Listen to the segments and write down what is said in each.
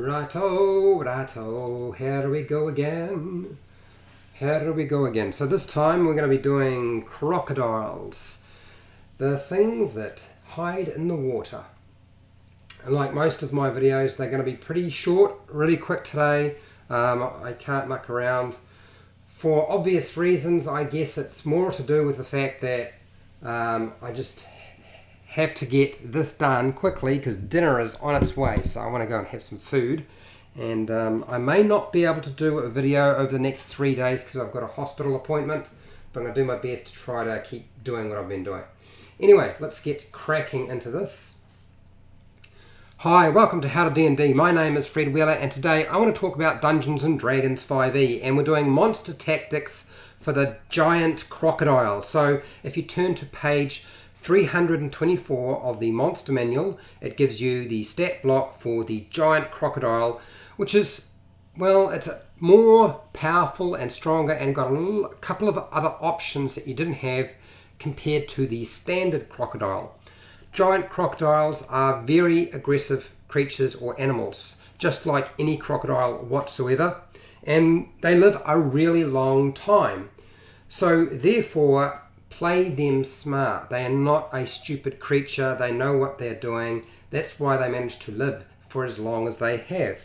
Righto, righto, here we go again. Here we go again. So this time we're going to be doing crocodiles. The things that hide in the water. And like most of my videos, they're going to be pretty short, really quick today. I can't muck around. For obvious reasons, I guess it's more to do with the fact that I just have to get this done quickly because dinner is on its way, so I want to go and have some food. And I may not be able to do a video over the next 3 days because I've got a hospital appointment, but I'm going to do my best to try to keep doing what I've been doing. Anyway, let's get cracking into this. Hi, welcome to How to D&D. My name is Fred Wheeler, and today I want to talk about Dungeons & Dragons 5e, and we're doing monster tactics for the giant crocodile. So if you turn to page 324 of the monster manual, it gives you the stat block for the giant crocodile, which is, well, it's more powerful and stronger and got a couple of other options that you didn't have compared to the standard crocodile. Giant crocodiles are very aggressive creatures or animals, just like any crocodile whatsoever, and they live a really long time. So therefore, play them smart. They are not a stupid creature. They know what they're doing. That's why they manage to live for as long as they have.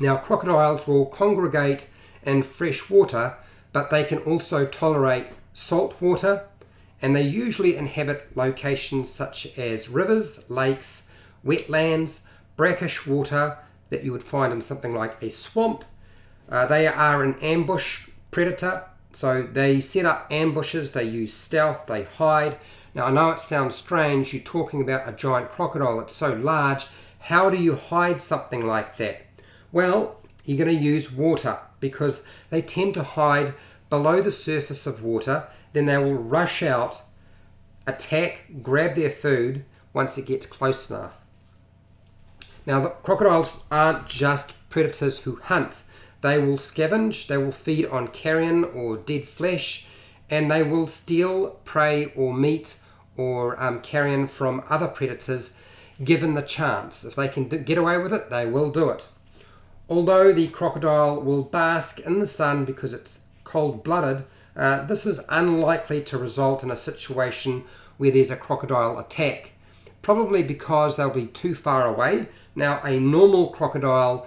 Now, crocodiles will congregate in fresh water, but they can also tolerate salt water, and they usually inhabit locations such as rivers, lakes, wetlands, brackish water that you would find in something like a swamp. They are an ambush predator. So they set up ambushes, they use stealth, they hide. Now I know it sounds strange, you're talking about a giant crocodile, it's so large. How do you hide something like that? Well, you're going to use water because they tend to hide below the surface of water. Then they will rush out, attack, grab their food once it gets close enough. Now the crocodiles aren't just predators who hunt. They will scavenge, they will feed on carrion or dead flesh, and they will steal prey or meat or carrion from other predators given the chance. If they can get away with it, they will do it. Although the crocodile will bask in the sun because it's cold-blooded, this is unlikely to result in a situation where there's a crocodile attack, probably because they'll be too far away. Now, a normal crocodile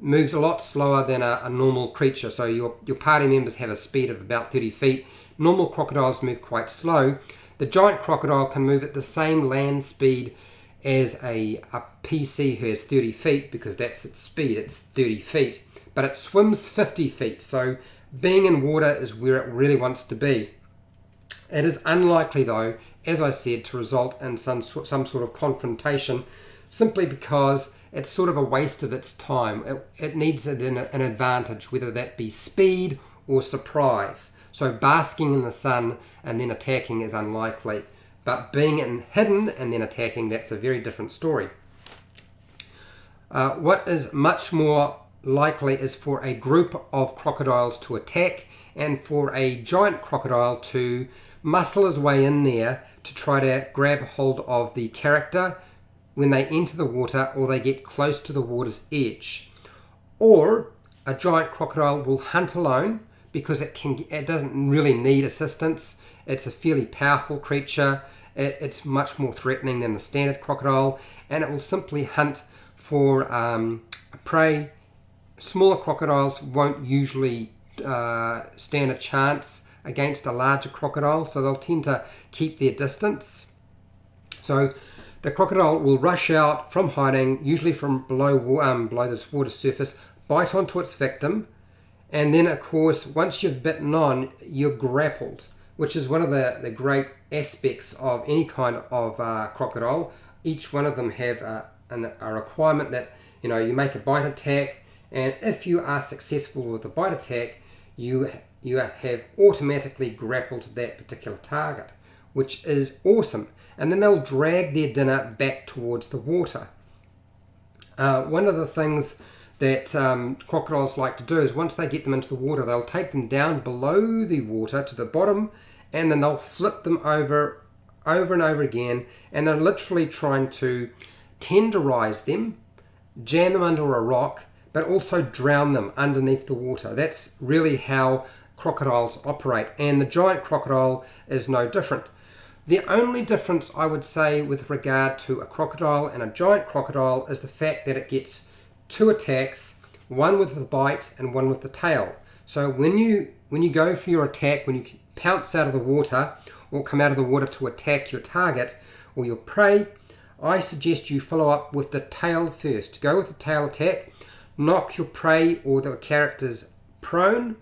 moves a lot slower than a normal creature. So your party members have a speed of about 30 feet. Normal crocodiles move quite slow. The giant crocodile can move at the same land speed as a PC who has 30 feet because that's its speed, it's 30 feet. But it swims 50 feet, so being in water is where it really wants to be. It is unlikely though, as I said, to result in some sort of confrontation simply because it's sort of a waste of its time. It needs an advantage, whether that be speed or surprise. So basking in the sun and then attacking is unlikely. But being hidden and then attacking, that's a very different story. What is much more likely is for a group of crocodiles to attack and for a giant crocodile to muscle his way in there to try to grab hold of the character when they enter the water or they get close to the water's edge. Or a giant crocodile will hunt alone because it doesn't really need assistance. It's a fairly powerful creature. It's much more threatening than a standard crocodile, and it will simply hunt for prey. Smaller crocodiles won't usually stand a chance against a larger crocodile, so they'll tend to keep their distance. So the crocodile will rush out from hiding, usually from below the water surface, bite onto its victim, and then of course once you've bitten on, you're grappled, which is one of the great aspects of any kind of crocodile. Each one of them have a requirement that you make a bite attack, and if you are successful with a bite attack, you have automatically grappled that particular target, which is awesome. And then they'll drag their dinner back towards the water. One of the things that crocodiles like to do is once they get them into the water, they'll take them down below the water to the bottom, and then they'll flip them over and over again, and they're literally trying to tenderize them jam them under a rock, but also drown them underneath the water. That's really how crocodiles operate, and the giant crocodile is no different. The only difference I would say with regard to a crocodile and a giant crocodile is the fact that it gets two attacks, one with the bite and one with the tail. So when you go for your attack, when you pounce out of the water or come out of the water to attack your target or your prey, I suggest you follow up with the tail first. Go with the tail attack, knock your prey or the characters prone,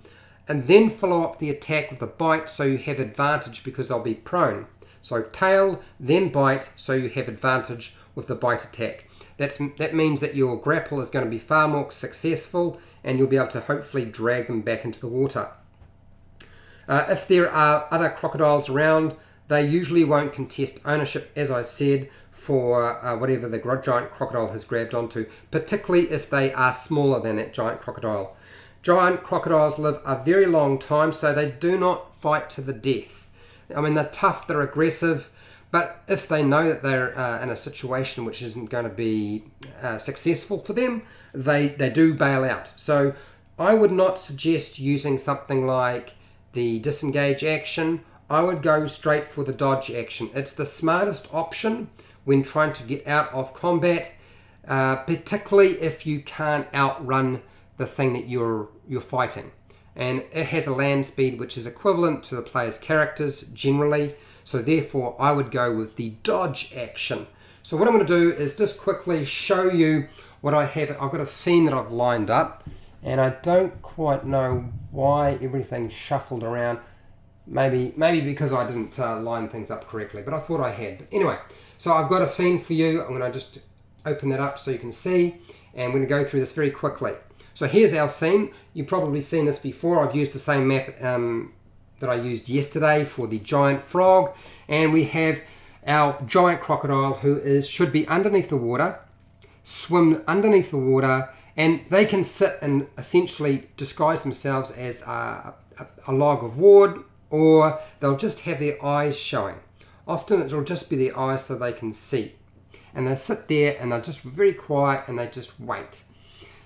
and then follow up the attack with a bite so you have advantage because they'll be prone. So tail, then bite, so you have advantage with the bite attack. That means that your grapple is going to be far more successful and you'll be able to hopefully drag them back into the water. If there are other crocodiles around, they usually won't contest ownership, as I said, for whatever the giant crocodile has grabbed onto, particularly if they are smaller than that giant crocodile. Giant crocodiles live a very long time, so they do not fight to the death. I mean, they're tough, they're aggressive, but if they know that they're in a situation which isn't going to be successful for them, they do bail out. So I would not suggest using something like the disengage action. I would go straight for the dodge action. It's the smartest option when trying to get out of combat, particularly if you can't outrun the thing that you're fighting. And it has a land speed which is equivalent to the player's characters generally, so therefore I would go with the dodge action. So what I'm going to do is just quickly show you what I have. I've got a scene that I've lined up, and I don't quite know why everything's shuffled around. Maybe because I didn't line things up correctly, but I thought I had. But anyway, so I've got a scene for you. I'm going to just open that up so you can see, and we're going to go through this very quickly. So here's our scene. You've probably seen this before. I've used the same map that I used yesterday for the giant frog, and we have our giant crocodile who should be underneath the water, swim underneath the water, and they can sit and essentially disguise themselves as a log of wood, or they'll just have their eyes showing. Often it'll just be their eyes so they can see. And they'll sit there and they're just very quiet and they just wait.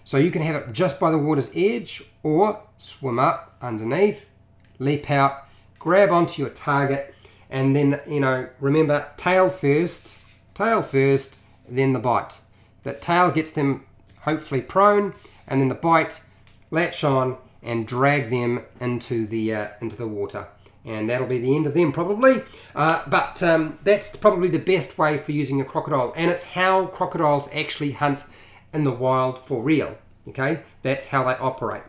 So you can have it just by the water's edge or swim up underneath, leap out, grab onto your target, and then, remember, tail first, then the bite. That tail gets them hopefully prone, and then the bite, latch on and drag them into the water. And that'll be the end of them probably. But that's probably the best way for using a crocodile. And it's how crocodiles actually hunt in the wild for real. Okay, that's how they operate.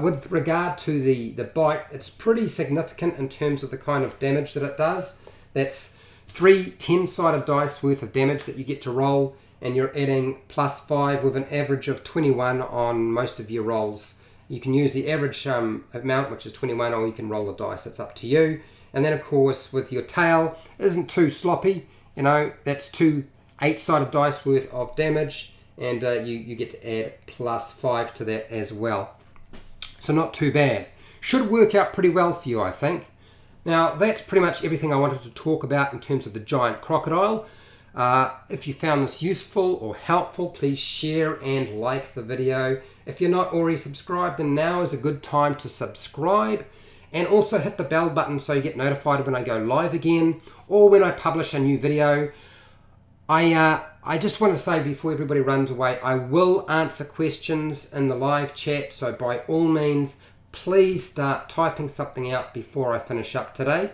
With regard to the bite, it's pretty significant in terms of the kind of damage that it does. That's 3 10-sided dice worth of damage that you get to roll, and you're adding +5 with an average of 21 on most of your rolls. You can use the average amount, which is 21, or you can roll the dice. It's up to you. And then, of course, with your tail, isn't too sloppy. That's 2 8-sided dice worth of damage, and you get to add +5 to that as well. So not too bad. Should work out pretty well for you, I think. Now, that's pretty much everything I wanted to talk about in terms of the giant crocodile. If you found this useful or helpful, please share and like the video. If you're not already subscribed, then now is a good time to subscribe, and also hit the bell button so you get notified when I go live again or when I publish a new video. I just want to say before everybody runs away, I will answer questions in the live chat, so by all means, please start typing something out before I finish up today.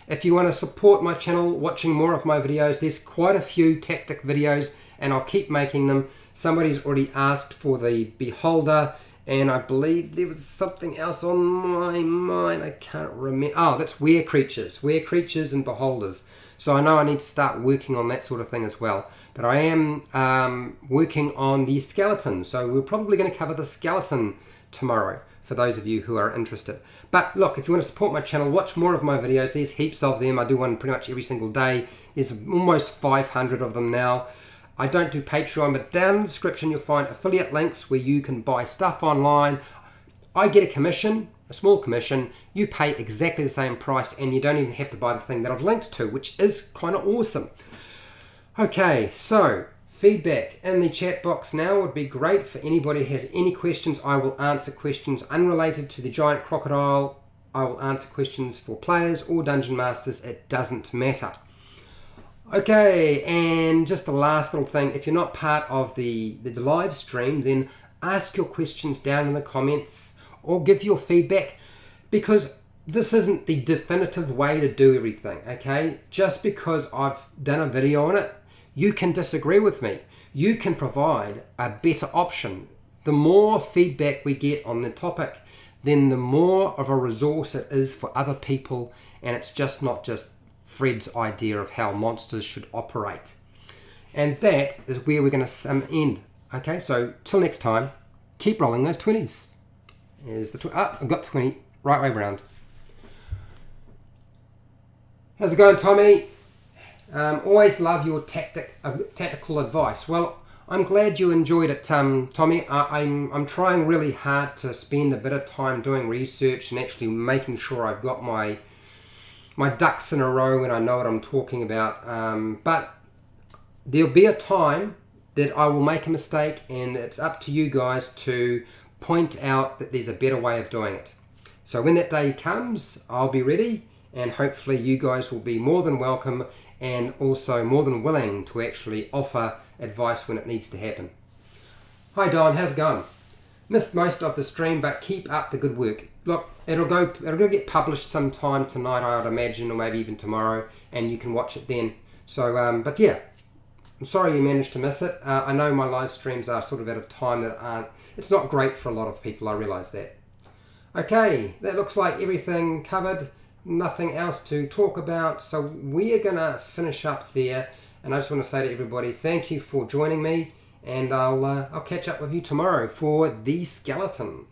If you want to support my channel, watching more of my videos, there's quite a few tactic videos and I'll keep making them. Somebody's already asked for the Beholder, and I believe there was something else on my mind. I can't remember. Oh, that's Were Creatures and Beholders. So I know I need to start working on that sort of thing as well. But I am working on the skeleton, so we're probably going to cover the skeleton tomorrow for those of you who are interested. But look, if you want to support my channel, watch more of my videos. There's heaps of them. I do one pretty much every single day. There's almost 500 of them now. I don't do Patreon, but down in the description you'll find affiliate links where you can buy stuff online. I get a commission, a small commission. You pay exactly the same price and you don't even have to buy the thing that I've linked to, which is kind of awesome. Okay, so feedback in the chat box now would be great. For anybody who has any questions, I will answer questions unrelated to the giant crocodile. I will answer questions for players or dungeon masters. It doesn't matter. Okay, and just the last little thing, if you're not part of the live stream, then ask your questions down in the comments or give your feedback, because this isn't the definitive way to do everything, okay? Just because I've done a video on it, you can disagree with me. You can provide a better option. The more feedback we get on the topic, then the more of a resource it is for other people, and it's just not just Fred's idea of how monsters should operate. And that is where we're going to end. Okay, so till next time, keep rolling those 20s. Here's the I've got 20, right way around. How's it going, Tommy? Always love your tactical advice. Well, I'm glad you enjoyed it, Tommy. I'm trying really hard to spend a bit of time doing research and actually making sure I've got my ducks in a row and I know what I'm talking about. But there'll be a time that I will make a mistake, and it's up to you guys to point out that there's a better way of doing it. So when that day comes, I'll be ready, and hopefully you guys will be more than welcome and also more than willing to actually offer advice when it needs to happen. Hi Don, how's it going? Missed most of the stream, but keep up the good work. Look, it'll go get published sometime tonight, I would imagine, or maybe even tomorrow, and you can watch it then. So, but yeah, I'm sorry you managed to miss it. I know my live streams are sort of at a time that aren't, it's not great for a lot of people, I realise that. Okay, that looks like everything covered. Nothing else to talk about, so we are going to finish up there, and I just want to say to everybody, thank you for joining me, and I'll catch up with you tomorrow for the skeleton.